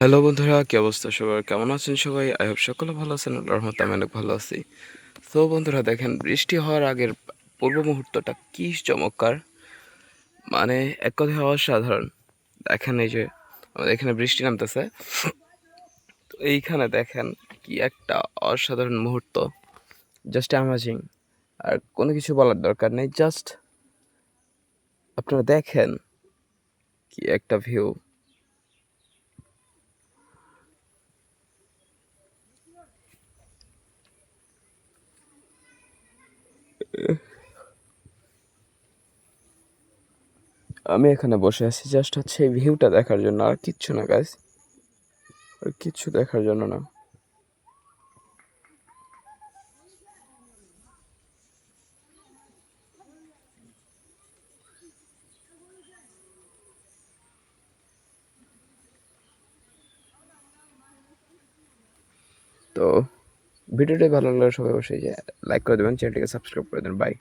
Hello বন্ধুরা, কি অবস্থা সবার? কেমন আছেন সবাই? আই হোপ সকলে ভালো আছেন। আল্লাহর রহমতে আমি অনেক ভালো আছি। তো বন্ধুরা দেখেন, বৃষ্টি হওয়ার আগের পূর্ব মুহূর্তটা কি চমৎকার! মানে এক কথায় অসাধারণ। দেখেন এই যে আমাদের এখানে বৃষ্টি নামতেছে, তো এইখানে দেখেন কি একটা অসাধারণ মুহূর্ত, জাস্ট অ্যামেজিং। আর কোনো কিছু বলার দরকার নেই, জাস্ট আপনারা দেখেন কি একটা ভিউ। আমি এখানে বসে আছি জাস্ট হচ্ছে এই ভিউটা দেখার জন্য, আর কিচ্ছু না গাইস, আর কিচ্ছু দেখার জন্য না। তো ভিডিওটি ভালো লাগলে সবাই অবশ্যই যে লাইক করে দেবেন, চ্যানেলটিকে সাবস্ক্রাইব করে দেবেন। বাই।